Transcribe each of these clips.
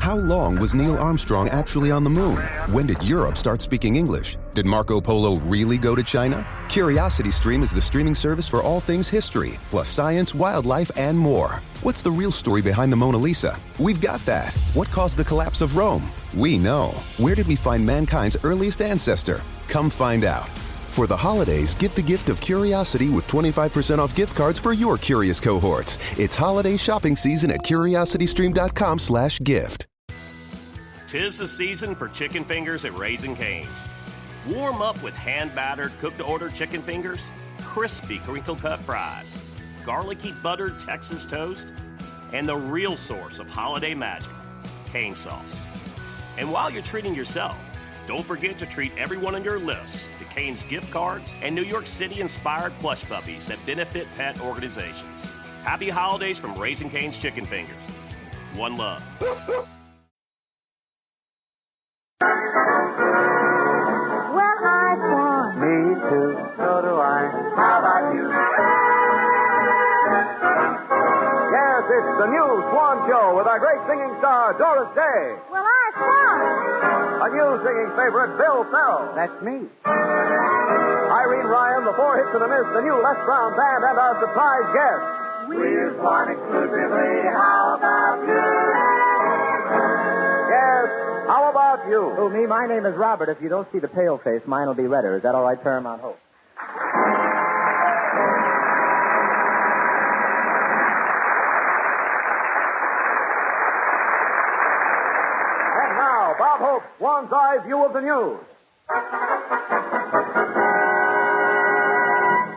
How long was Neil Armstrong actually on the moon? When did Europe start speaking English? Did Marco Polo really go to China? CuriosityStream is the streaming service for all things history, plus science, wildlife, and more. What's the real story behind the Mona Lisa? We've got that. What caused the collapse of Rome? We know. Where did we find mankind's earliest ancestor? Come find out. For the holidays, give the gift of curiosity with 25% off gift cards for your curious cohorts. It's holiday shopping season at curiositystream.com/gift. 'Tis the season for chicken fingers at Raising Cane's. Warm up with hand-battered, cooked-to-order chicken fingers, crispy crinkle-cut fries, garlicky buttered Texas toast, and the real source of holiday magic, cane sauce. And while you're treating yourself, don't forget to treat everyone on your list to Cane's gift cards and New York City-inspired plush puppies that benefit pet organizations. Happy holidays from Raising Cane's Chicken Fingers. One love. Well, I won. Me too, so do I. How about you? Yes, it's the new Swan Show with our great singing star, Doris Day. Well, I won. A new singing favorite, Bill Ferrell. That's me. Irene Ryan, the Four Hits and a Miss, the new Les Brown Band, and our surprise guest. We've won exclusively. How about you? Yes, how about you? Oh, me? My name is Robert. If you don't see the pale face, mine will be redder. Is that all right, Paramount Hope? And now, Bob Hope's Swan's Eye view of the news.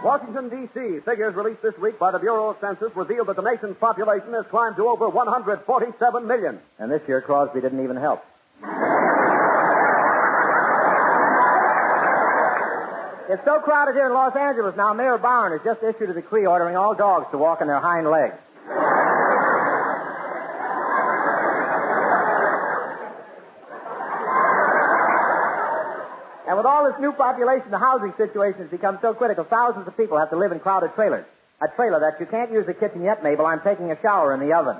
Washington, D.C. Figures released this week by the Bureau of Census reveal that the nation's population has climbed to over 147 million. And this year, Crosby didn't even help. It's so crowded here in Los Angeles now, Mayor Bowen has just issued a decree ordering all dogs to walk on their hind legs. And with all this new population, the housing situation has become so critical, thousands of people have to live in crowded trailers. A trailer that you can't use the kitchen yet, Mabel. I'm taking a shower in the oven.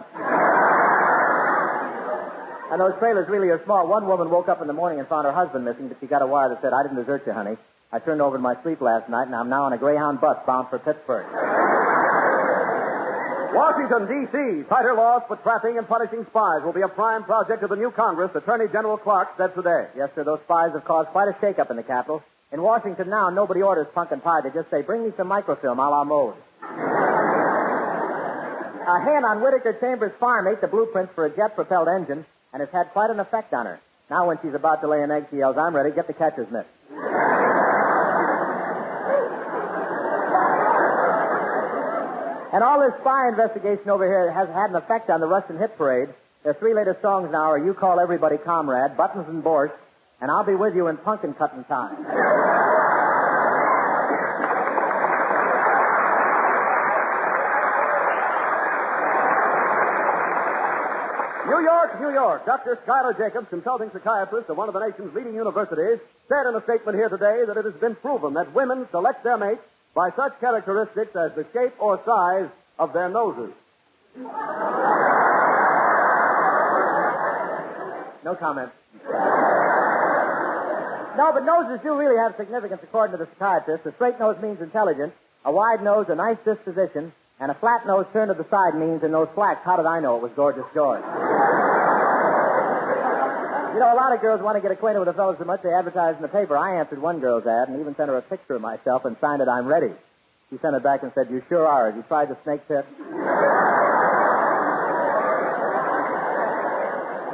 And those trailers really are small. One woman woke up in the morning and found her husband missing, but she got a wire that said, "I didn't desert you, honey. I turned over in my sleep last night, and I'm now on a Greyhound bus bound for Pittsburgh." Washington, D.C. Tighter laws for trapping and punishing spies will be a prime project of the new Congress, Attorney General Clark said today. Yes, sir, those spies have caused quite a shake-up in the Capitol. In Washington now, nobody orders pumpkin pie. They just say, "Bring me some microfilm a la mode." A hen on Whittaker Chambers' farm ate the blueprints for a jet-propelled engine, and it's had quite an effect on her. Now when she's about to lay an egg, she yells, "I'm ready. Get the catcher's mitt." And all this spy investigation over here has had an effect on the Russian hit parade. Their three latest songs now are "You Call Everybody Comrade," "Buttons and Borscht," and "I'll Be With You in Pumpkin Cutting Time." New York. Dr. Schuyler Jacobs, consulting psychiatrist of one of the nation's leading universities, said in a statement here today that it has been proven that women select their mates by such characteristics as the shape or size of their noses. No comment. No, but noses do really have significance according to the psychiatrist. A straight nose means intelligent, a wide nose a nice disposition, and a flat nose turned to the side means in those slacks, how did I know it was Gorgeous George? You know, a lot of girls want to get acquainted with a fellow so much they advertise in the paper. I answered one girl's ad and even sent her a picture of myself and signed it, "I'm ready." She sent it back and said, "You sure are. Have you tried the snake tip?"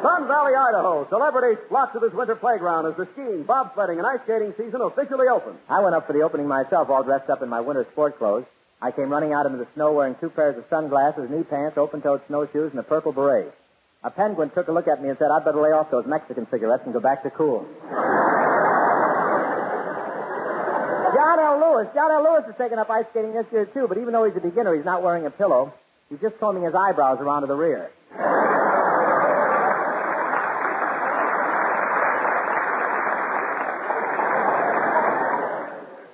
Sun Valley, Idaho. Celebrities flock to this winter playground as the skiing, bobsledding, and ice skating season officially open. I went up for the opening myself, all dressed up in my winter sport clothes. I came running out into the snow wearing 2 pairs of sunglasses, knee pants, open-toed snowshoes, and a purple beret. A penguin took a look at me and said, "I'd better lay off those Mexican cigarettes and go back to cool." John L. Lewis is taking up ice skating this year, too, but even though he's a beginner, he's not wearing a pillow. He's just combing his eyebrows around to the rear.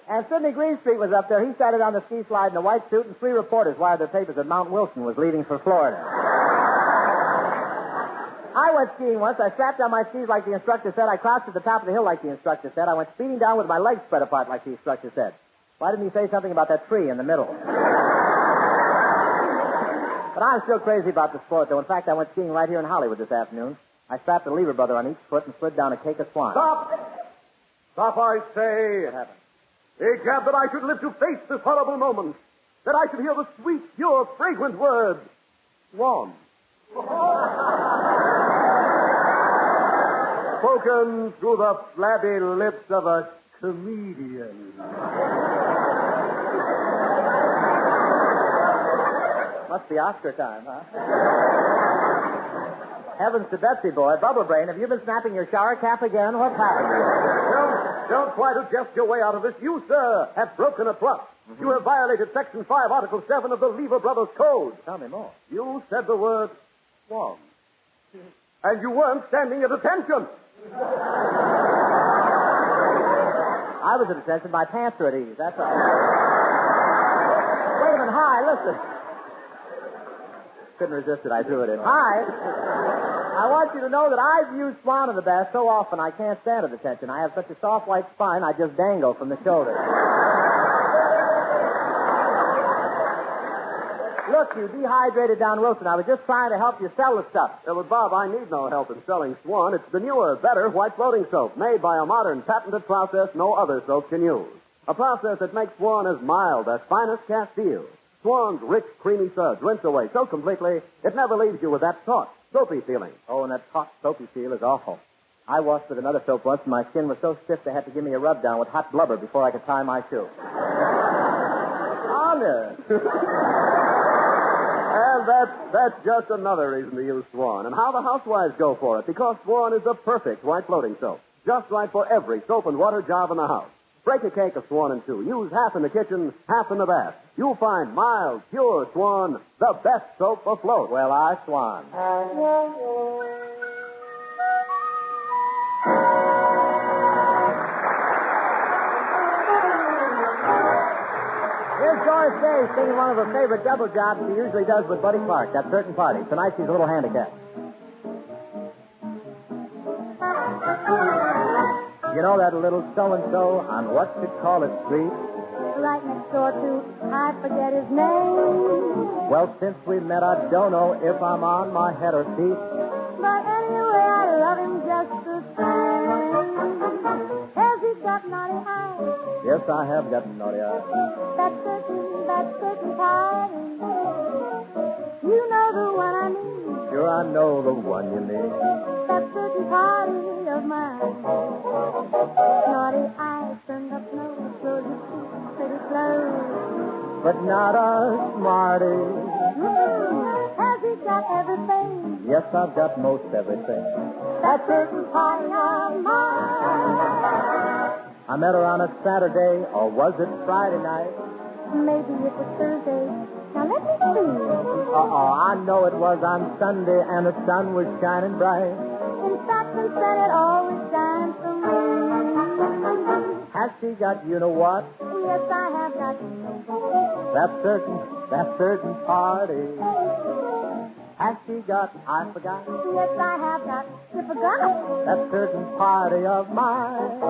And Sidney Greenstreet was up there. He started on the ski slide in a white suit, and 3 reporters wired their papers that Mount Wilson was leaving for Florida. I went skiing once. I strapped on my skis like the instructor said. I crouched at the top of the hill like the instructor said. I went speeding down with my legs spread apart like the instructor said. Why didn't he say something about that tree in the middle? But I'm still crazy about the sport, though. In fact, I went skiing right here in Hollywood this afternoon. I strapped a lever brother on each foot and slid down a cake of swan. Stop! Stop, I say. What happened? Egad, that I should live to face this horrible moment. That I should hear the sweet, pure, fragrant words. Swan. Spoken through the flabby lips of a comedian. Must be Oscar time, huh? Heavens to Betsy, boy. Bubble Brain, have you been snapping your shower cap again? What's happened to you? Don't try to jest your way out of this. You, sir, have broken a trust. Mm-hmm. You have violated Section 5, Article 7 of the Lever Brothers Code. Tell me more. You said the word swan. And you weren't standing at attention. I was at attention. My pants are at ease. That's all. Wait a minute. Hi, listen. Couldn't resist it. I threw it in. Hi. I want you to know that I've used swan in the bath so often I can't stand at attention. I have such a soft white spine, I just dangle from the shoulder. Look, you dehydrated down Wilson. I was just trying to help you sell the stuff. But, Bob, I need no help in selling Swan. It's the newer, better white floating soap made by a modern, patented process no other soap can use. A process that makes Swan as mild as finest Castile. Swan's rich, creamy suds rinse away so completely, it never leaves you with that taut, soapy feeling. Oh, and that taut, soapy feel is awful. I washed with another soap once, and my skin was so stiff they had to give me a rub down with hot blubber before I could tie my shoe. Honor. And that's just another reason to use Swan. And how the housewives go for it, because Swan is the perfect white floating soap. Just right for every soap and water job in the house. Break a cake of Swan in two. Use half in the kitchen, half in the bath. You'll find mild, pure Swan, the best soap afloat. Well, I swan. Here's Doris Day singing one of her favorite double jobs she usually does with Buddy Clark, That Certain Party. Tonight she's a little handicapped. You know that little so-and-so on what you call it street? Right next door to, I forget his name. Well, since we met, I don't know if I'm on my head or feet. But anyway, I love him just the same. Has he got naughty eyes? Yes, I have got naughty eyes. That certain party. You know the one I mean. Sure, I know the one you mean. That certain party of mine. Naughty eyes turned up nose, so you see pretty close. But not a smarty. Has he got everything? Yes, I've got most everything. That certain party of mine. I met her on a Saturday, or was it Friday night? Maybe it was Thursday. Now let me see. I know it was on Sunday, and the sun was shining bright. In fact, the sun it always shines for me. Has she got you know what? Yes, I have got you know what. That certain party. Has she got, I forgot? Yes, I have got, you forgot. That certain party of mine.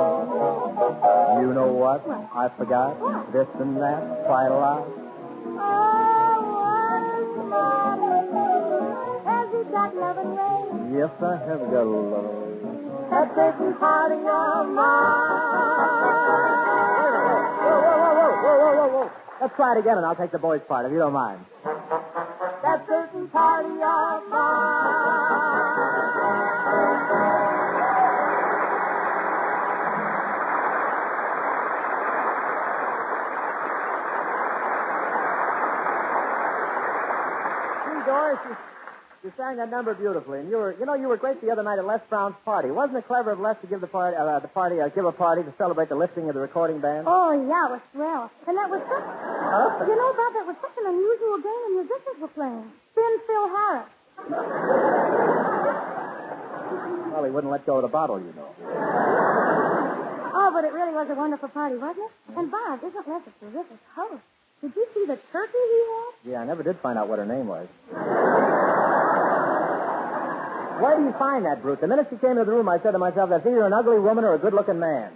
You know what? I forgot. What? This and that, quite a lot. Oh, one party. Has he got love and rain? Yes, I have got a love. That certain party of mine. Whoa. Let's try it again, and I'll take the boys' part, if you don't mind. That certain party of mine. Doris, you sang that number beautifully, and you were great the other night at Les Brown's party. Wasn't it clever of Les to give give a party to celebrate the lifting of the recording band? Oh, yeah, it was swell. And that was such... You know, Bob, that was such an unusual game the musicians were playing. Spin Phil Harris. Well, he wouldn't let go of the bottle, you know. Oh, but it really was a wonderful party, wasn't it? And, Bob, isn't Les a terrific host? Did you see the turkey he had? Yeah, I never did find out what her name was. Where do you find that brute? The minute she came into the room, I said to myself, that's either an ugly woman or a good-looking man.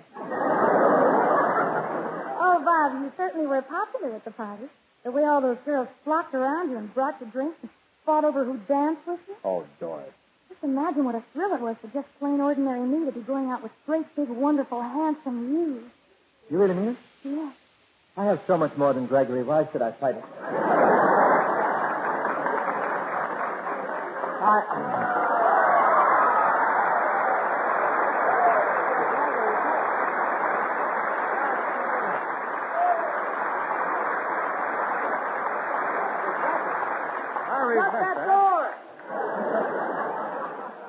Oh, Bob, you certainly were popular at the party. The way all those girls flocked around you and brought you drinks and fought over who danced with you. Oh, Doris. Just imagine what a thrill it was for just plain ordinary me to be going out with great, big, wonderful, handsome you. You really mean it? Yes. I have so much more than Gregory. Why should I fight it?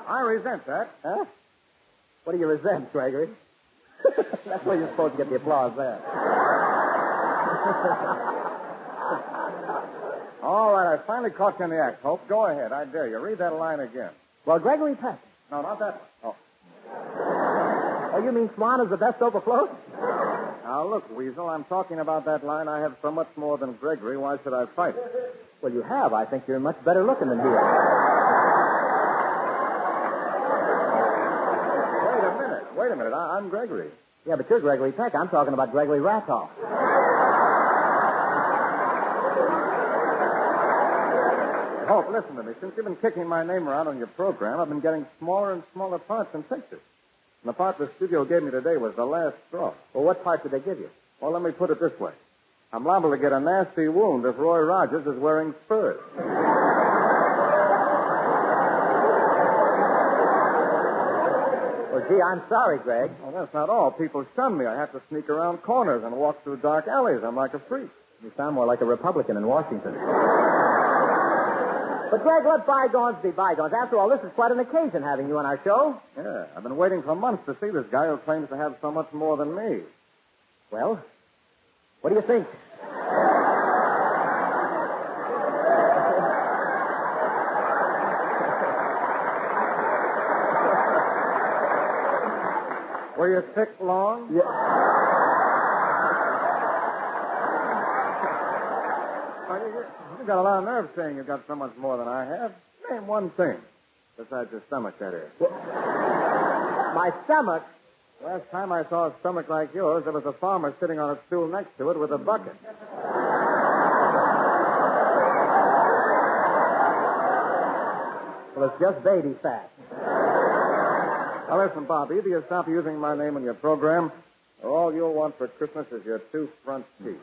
I resent that. Huh? What do you resent, Gregory? That's where you're supposed to get the applause there. All right, I finally caught you in the act, Hope. Go ahead. I dare you. Read that line again. Well, Gregory Peck. No, not that one. Oh, you mean Swan is the best soap afloat? Now, look, Weasel, I'm talking about that line. I have so much more than Gregory. Why should I fight it? Well, you have. I think you're much better looking than he is. Wait a minute. I'm Gregory. Yeah, but you're Gregory Peck. I'm talking about Gregory Ratoff. Hope, listen to me. Since you've been kicking my name around on your program, I've been getting smaller and smaller parts and pictures. And the part the studio gave me today was the last straw. Well, what part did they give you? Well, let me put it this way. I'm liable to get a nasty wound if Roy Rogers is wearing spurs. Well, gee, I'm sorry, Greg. Well, that's not all. People shun me. I have to sneak around corners and walk through dark alleys. I'm like a freak. You sound more like a Republican in Washington. But, Greg, let bygones be bygones. After all, this is quite an occasion having you on our show. Yeah, I've been waiting for months to see this guy who claims to have so much more than me. Well, what do you think? Were you sick long? Yeah. You got a lot of nerve saying you got so much more than I have. Name one thing. Besides your stomach, that is. My stomach? Last time I saw a stomach like yours, there was a farmer sitting on a stool next to it with a bucket. Well, it's just baby fat. Now, listen, Bob, either you stop using my name in your program, or all you'll want for Christmas is your 2 front teeth.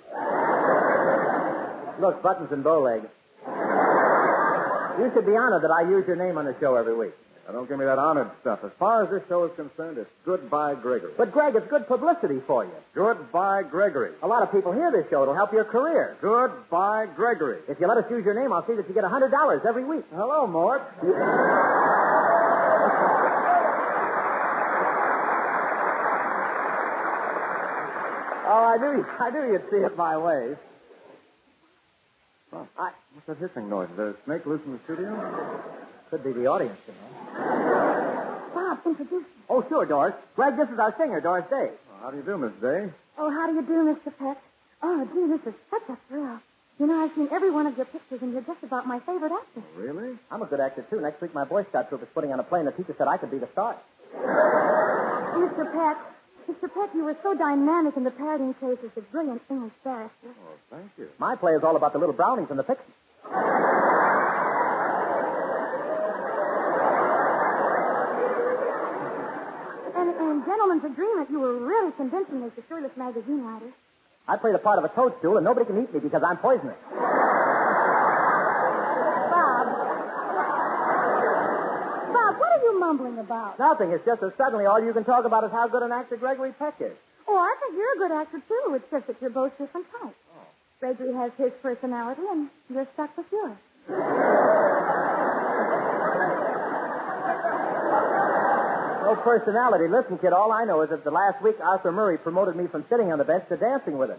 Look, buttons and bow legs. You should be honored that I use your name on the show every week. Now, don't give me that honored stuff. As far as this show is concerned, it's Goodbye, Gregory. But, Greg, it's good publicity for you. Goodbye, Gregory. A lot of people hear this show. It'll help your career. Goodbye, Gregory. If you let us use your name, I'll see that you get $100 every week. Hello, Mort. Oh, I knew you'd see it my way. Oh, what's that hissing noise? Is there a snake loose in the studio? Could be the audience, you know. Bob, introduce me. Oh, sure, Doris. Greg, this is our singer, Doris Day. Well, how do you do, Miss Day? Oh, how do you do, Mr. Peck? Oh, gee, this is such a thrill. You know, I've seen every one of your pictures, and you're just about my favorite actor. Oh, really? I'm a good actor, too. Next week, my Boy Scout troop is putting on a play, and the teacher said I could be the star. Mr. Peck, you were so dynamic in the parodying cases of brilliant English barrister. Oh, thank you. My play is all about the little brownies and the pixies. And Gentleman's Agreement, you were really convincing as the shirtless magazine writer. I play the part of a toadstool, and nobody can eat me because I'm poisonous. Bob, what are you mumbling about? Nothing. It's just that suddenly all you can talk about is how good an actor Gregory Peck is. Oh, I think you're a good actor, too. It's just that you're both different types. Oh. Gregory has his personality, and you're stuck with yours. No personality. Listen, kid, all I know is that the last week Arthur Murray promoted me from sitting on the bench to dancing with him.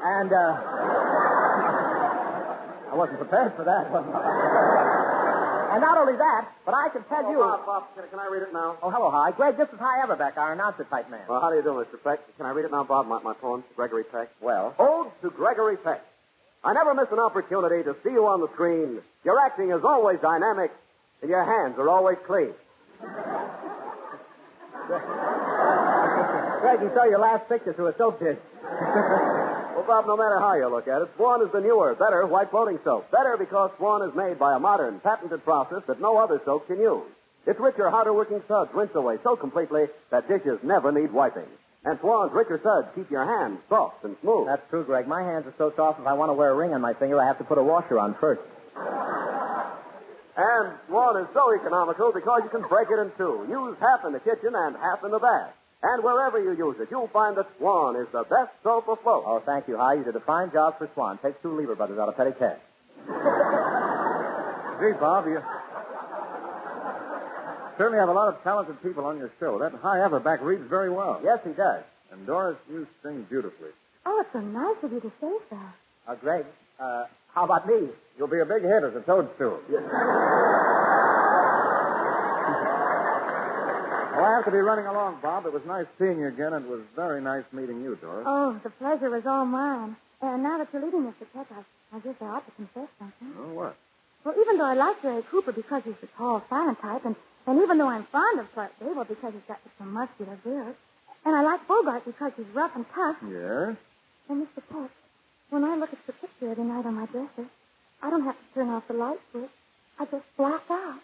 And, I wasn't prepared for that, was I? And not only that, but I can tell you... Bob, can I read it now? Oh, hello, Hi. Greg, this is Hi Everbeck, our announcer type man. Well, how do you do, Mr. Peck? Can I read it now, Bob, my poem, Gregory Peck? Well? Ode to Gregory Peck. I never miss an opportunity to see you on the screen Your acting is always dynamic, and your hands are always clean. Greg, you saw your last picture through a soap dish. Well, Bob, no matter how you look at it, Swan is the newer, better white floating soap. Better because Swan is made by a modern, patented process that no other soap can use. Its richer, harder working suds rinse away so completely that dishes never need wiping. And Swan's richer suds keep your hands soft and smooth. That's true, Greg. My hands are so soft, if I want to wear a ring on my finger, I have to put a washer on first. And Swan is so economical because you can break it in two. Use half in the kitchen and half in the bath. And wherever you use it, you'll find that Swan is the best soap afloat. Oh, thank you, Hi. You did a fine job for Swan. Takes two Lever Brothers out of petty cash. Gee, Bob, you certainly have a lot of talented people on your show. That High Everback reads very well. Yes, he does. And Doris, you sing beautifully. Oh, it's so nice of you to say so. Greg, how about me? You'll be a big hit as a toadstool. Well, I have to be running along, Bob. It was nice seeing you again, and it was very nice meeting you, Doris. Oh, the pleasure was all mine. And now that you're leaving, Mr. Peck, I guess I ought to confess something. Oh, what? Well, even though I like Jerry Cooper because he's the tall, silent type, and even though I'm fond of Clark Gable because he's got such a muscular build, and I like Bogart because he's rough and tough. Yes? And Mr. Peck, when I look at your picture every night on my dresser, I don't have to turn off the light switch. I just black out.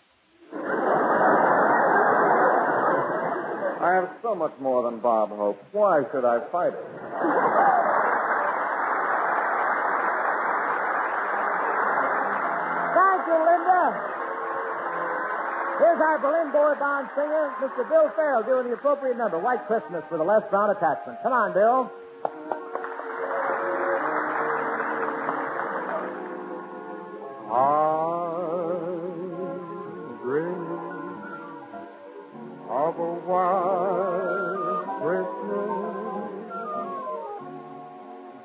I have so much more than Bob hopes. Why should I fight it? Thank you, Linda. Here's our Berlin Board-bound singer, Mr. Bill Farrell, doing the appropriate number, White Christmas, with a Les Brown attachment. Come on, Bill. I'm dreaming of a white Christmas,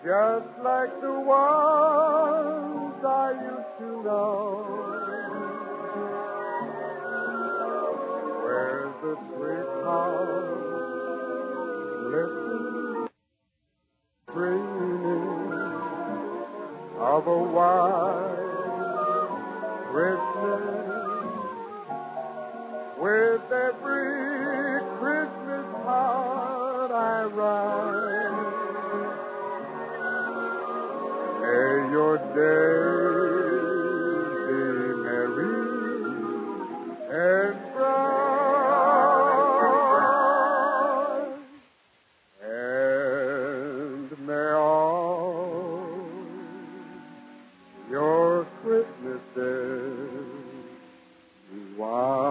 just like the ones I used to know, where the sweethearts listen, dreaming of a white Christmas, with every Christmas card I write. May your days be merry and bright, and may all your Christmases be white.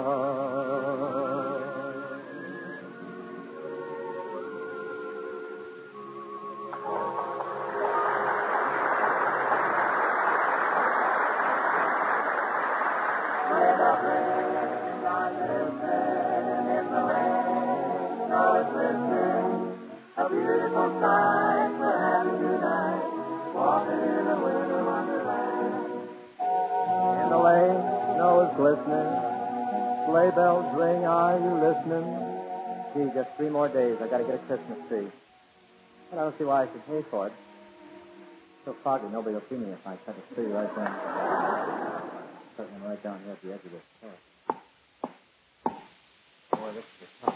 A beautiful sight, we're having tonight, walking in a winter wonderland. In the lane, snow is glistening. Sleigh bells ring, are you listening? Gee, just 3 more days. I gotta get a Christmas tree. But I don't see why I should pay for it. It's so foggy, nobody will see me if I cut a tree right down. Put one right down here at the edge of this terrace. Boy, this is the top.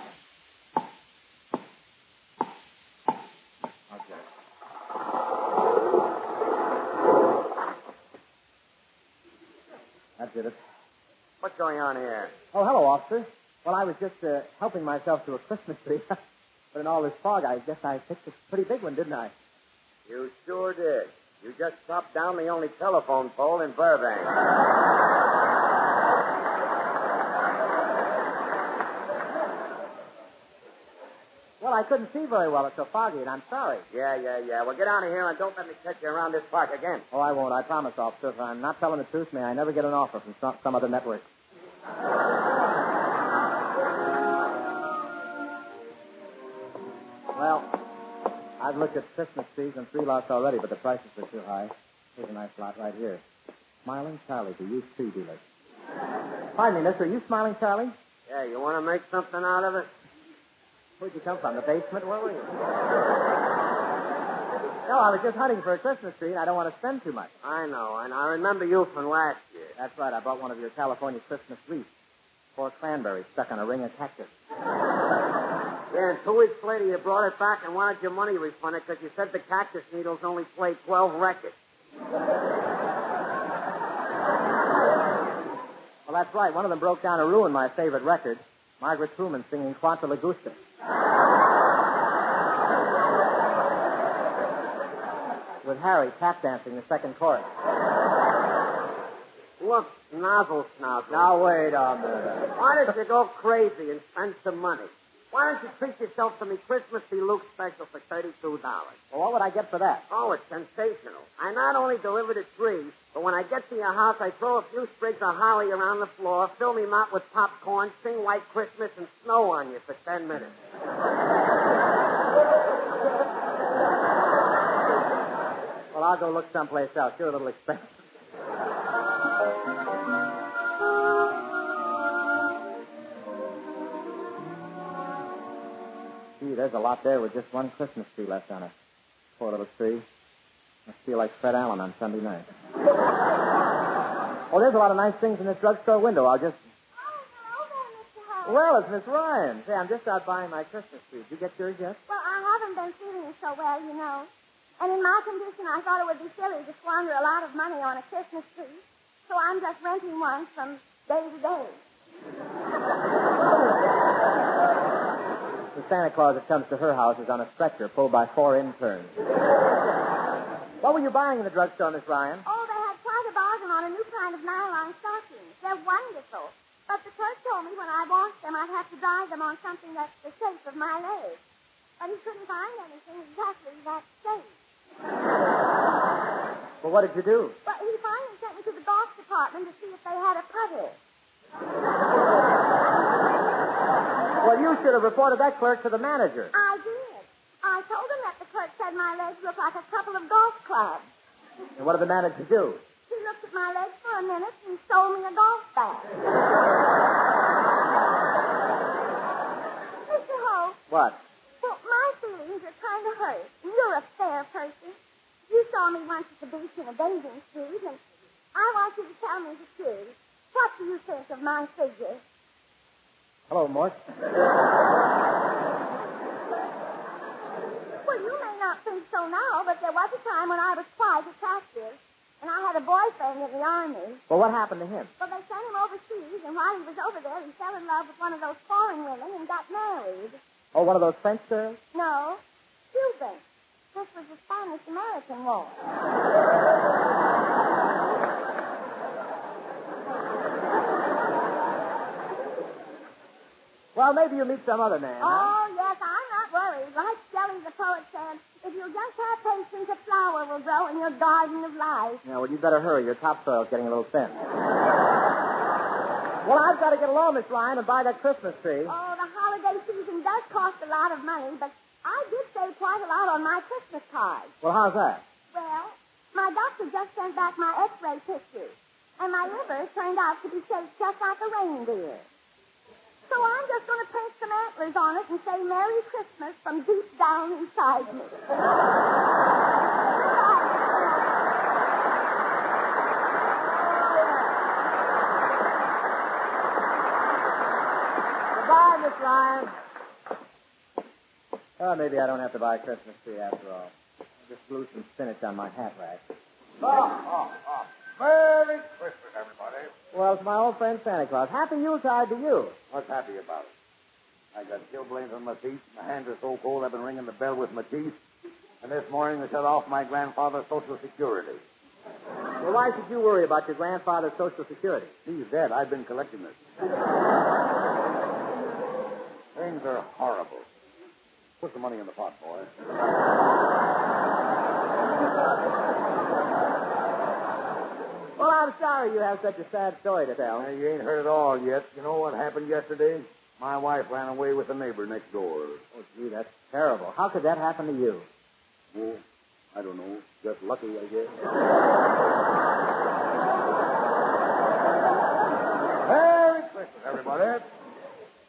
Okay. That did it. What's going on here? Oh, hello, officer. Well, I was just helping myself to a Christmas tree. But in all this fog, I guess I picked a pretty big one, didn't I? You sure did. You just chopped down the only telephone pole in Burbank. Well, I couldn't see very well. It's so foggy, and I'm sorry. Yeah. Well, get out of here and don't let me catch you around this park again. Oh, I won't. I promise, officer. If I'm not telling the truth, may I never get an offer from some other network. Well, I've looked at Christmas trees and 3 lots already, but the prices are too high. Here's a nice lot right here. Smiling Charlie, the used tree dealer. Pardon me, mister. Are you Smiling Charlie? Yeah, you want to make something out of it? Where'd you come from? The basement? Where were you? No, I was just hunting for a Christmas tree, and I don't want to spend too much. I know, and I remember you from last year. That's right. I bought one of your California Christmas wreaths. 4 cranberries stuck on a ring of cactus. Yeah, and 2 weeks later you brought it back and wanted your money refunded because you said the cactus needles only played 12 records. Well, that's right. One of them broke down and ruined my favorite record, Margaret Truman singing Quanta Lagusta. With Harry tap dancing the second chorus. Look, nozzle snout. Now, wait a minute. Why don't you go crazy and spend some money? Why don't you treat yourself to me Christmas Deluxe special for $32? Well, what would I get for that? Oh, it's sensational. I not only deliver the tree, but when I get to your house, I throw a few sprigs of holly around the floor, fill me mouth with popcorn, sing White Christmas, and snow on you for 10 minutes. Well, I'll go look someplace else. You're a little expensive. Gee, there's a lot there with just one Christmas tree left on it. Poor little tree. I feel like Fred Allen on Sunday night. Oh, there's a lot of nice things in this drugstore window. I'll just... Hello there, Mr. Holt. Well, it's Miss Ryan. Say, I'm just out buying my Christmas tree. Did you get yours yet? Well, I haven't been feeling so well, you know. And in my condition, I thought it would be silly to squander a lot of money on a Christmas tree. So I'm just renting one from day to day. The Santa Claus that comes to her house is on a stretcher pulled by 4 interns. What were you buying in the drugstore, Miss Ryan? Oh, they had quite a bargain on a new kind of nylon stockings. They're wonderful. But the clerk told me when I washed them, I'd have to dye them on something that's the shape of my leg. But he couldn't find anything exactly that shape. Well, what did you do? But he finally sent me to the golf department to see if they had a putter. Well, you should have reported that clerk to the manager. I did. I told him that the clerk said my legs looked like a couple of golf clubs. And what did the manager do? He looked at my legs for a minute and sold me a golf bag. Mr. Holt. What? Well, my feelings are kind of hurt. You're a fair person. You saw me once at the beach in a bathing suit, and I want you to tell me the truth. What do you think of my figure? Hello, Mort. Well, you may not think so now, but there was a time when I was quite attractive, and I had a boyfriend in the army. Well, what happened to him? Well, they sent him overseas, and while he was over there, he fell in love with one of those foreign women and got married. Oh, one of those French girls? No, Cuban. This was the Spanish-American War. Well, maybe you'll meet some other man, huh? Oh, yes, I'm not worried. Like Shelley the poet said, if you just have patience, a flower will grow in your garden of life. Yeah, well, you'd better hurry. Your topsoil's getting a little thin. Well, I've got to get along, Miss Ryan, and buy that Christmas tree. Oh, the holiday season does cost a lot of money, but I did save quite a lot on my Christmas card. Well, how's that? Well, my doctor just sent back my x-ray pictures, and my liver turned out to be shaped just like a reindeer. So I'm just going to paint some antlers on it and say Merry Christmas from deep down inside me. Goodbye, Miss Ryan. Oh, maybe I don't have to buy a Christmas tree after all. I'll just glue some spinach on my hat rack. Merry Christmas, everybody. Well, it's my old friend Santa Claus. Happy Yuletide to you. What's happy about it? I got chilblains on my feet. My hands are so cold I've been ringing the bell with my teeth. And this morning they shut off my grandfather's Social Security. Well, why should you worry about your grandfather's Social Security? He's dead. I've been collecting it. Things are horrible. Put the money in the pot, boy. Well, I'm sorry you have such a sad story to tell. You ain't heard it all yet. You know what happened yesterday? My wife ran away with the neighbor next door. Oh, gee, that's terrible. How could that happen to you? Well, I don't know. Just lucky, I guess. Merry Christmas, everybody.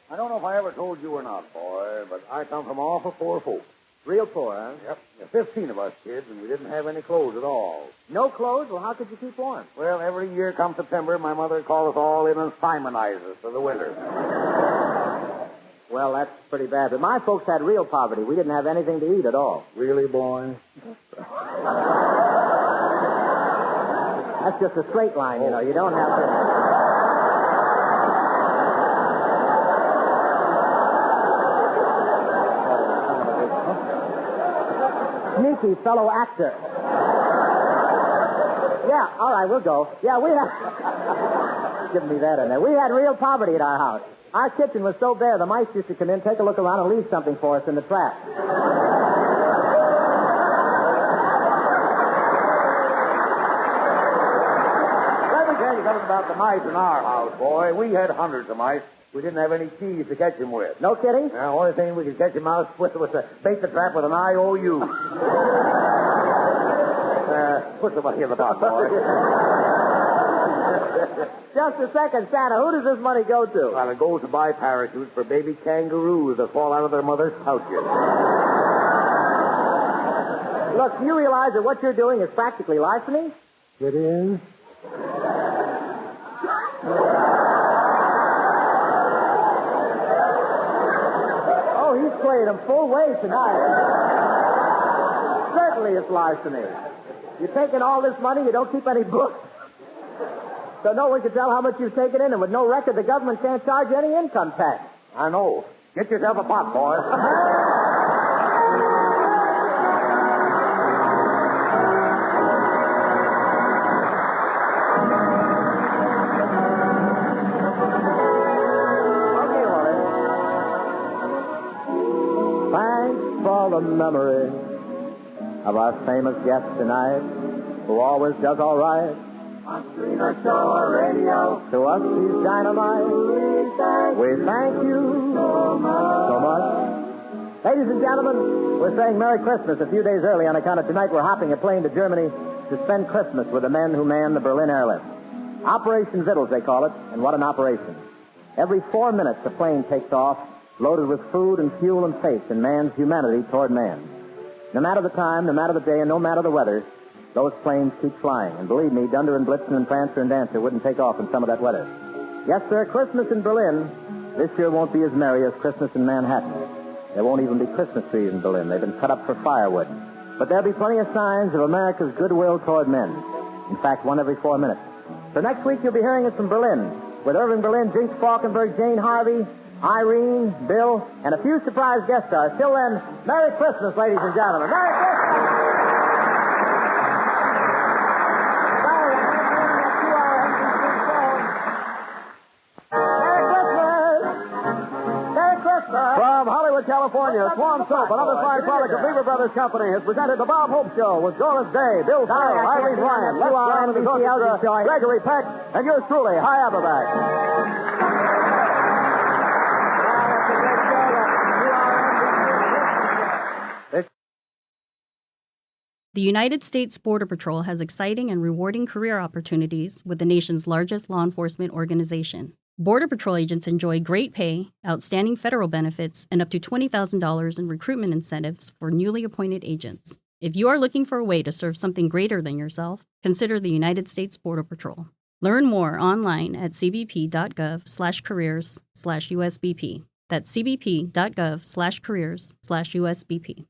I don't know if I ever told you or not, boy, but I come from awful poor folks. Real poor, huh? Yep. There were 15 of us kids, and we didn't have any clothes at all. No clothes? Well, how could you keep warm? Well, every year come September, my mother would call us all in and simonize us for the winter. Well, that's pretty bad. But my folks had real poverty. We didn't have anything to eat at all. Really, boy? That's just a straight line, you know. You don't have to... Sneaky fellow actor. Yeah, all right, we'll go. Yeah, we had... Give me that in there. We had real poverty at our house. Our kitchen was so bare, the mice used to come in, take a look around, and leave something for us in the trap. Let me tell you something about the mice in our house, boy. We had hundreds of mice. We didn't have any cheese to catch them with. No kidding? The only thing we could catch them out with was to bait the trap with an IOU. Put somebody in the box, boy. Just a second, Santa. Who does this money go to? Well, it goes to buy parachutes for baby kangaroos that fall out of their mother's pouches. Look, do you realize that what you're doing is practically larceny? It is? Oh, he's playing them full way tonight. Certainly it's larceny. You're taking all this money, you don't keep any books. So no one can tell how much you've taken in, and with no record, the government can't charge you any income tax. I know. Get yourself a pot, boy. Okay, Wally. Thanks for the memory of our famous guest tonight, who always does all right. On screen or show or radio, To us, she's dynamite. We thank you so much. Ladies and gentlemen, we're saying Merry Christmas a few days early on account of tonight we're hopping a plane to Germany to spend Christmas with the men who man the Berlin airlift. Operation Vittles, they call it, and what an operation. Every 4 minutes, the plane takes off, loaded with food and fuel and faith in man's humanity toward man. No matter the time, no matter the day, and no matter the weather, those planes keep flying. And believe me, Dunder and Blitzen and Prancer and Dancer wouldn't take off in some of that weather. Yes, sir, Christmas in Berlin this year won't be as merry as Christmas in Manhattan. There won't even be Christmas trees in Berlin. They've been cut up for firewood. But there'll be plenty of signs of America's goodwill toward men. In fact, one every 4 minutes. So next week, you'll be hearing us from Berlin, with Irving Berlin, Jinx Falkenberg, Jane Harvey, Irene, Bill, and a few surprise guest stars. Till then, Merry Christmas, ladies and gentlemen. Merry Christmas! From Hollywood, California, Swan Soap, another fine product of Lever Brothers Company, has presented the Bob Hope Show with Doris Day, Bill Farrell, Irene Ryan, Les Brown, and the orchestra, Gregory Peck, and yours truly, Hi Aberback. The United States Border Patrol has exciting and rewarding career opportunities with the nation's largest law enforcement organization. Border Patrol agents enjoy great pay, outstanding federal benefits, and up to $20,000 in recruitment incentives for newly appointed agents. If you are looking for a way to serve something greater than yourself, consider the United States Border Patrol. Learn more online at cbp.gov/careers/USBP. That's cbp.gov/careers/USBP.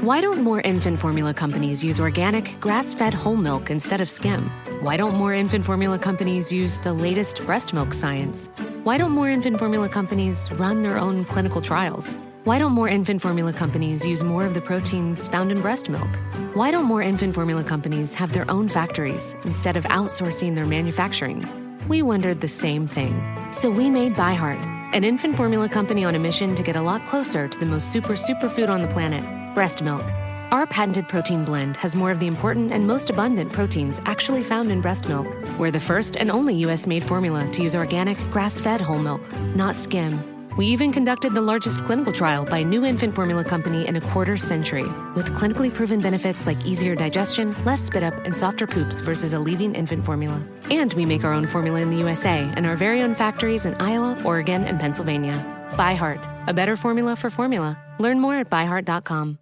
Why don't more infant formula companies use organic, grass-fed whole milk instead of skim? Why don't more infant formula companies use the latest breast milk science? Why don't more infant formula companies run their own clinical trials? Why don't more infant formula companies use more of the proteins found in breast milk? Why don't more infant formula companies have their own factories instead of outsourcing their manufacturing? We wondered the same thing. So we made ByHeart, an infant formula company on a mission to get a lot closer to the most superfood on the planet, breast milk. Our patented protein blend has more of the important and most abundant proteins actually found in breast milk. We're the first and only U.S.-made formula to use organic, grass-fed whole milk, not skim. We even conducted the largest clinical trial by a new infant formula company in a quarter-century, with clinically proven benefits like easier digestion, less spit-up, and softer poops versus a leading infant formula. And we make our own formula in the USA and our very own factories in Iowa, Oregon, and Pennsylvania. ByHeart, a better formula for formula. Learn more at byheart.com.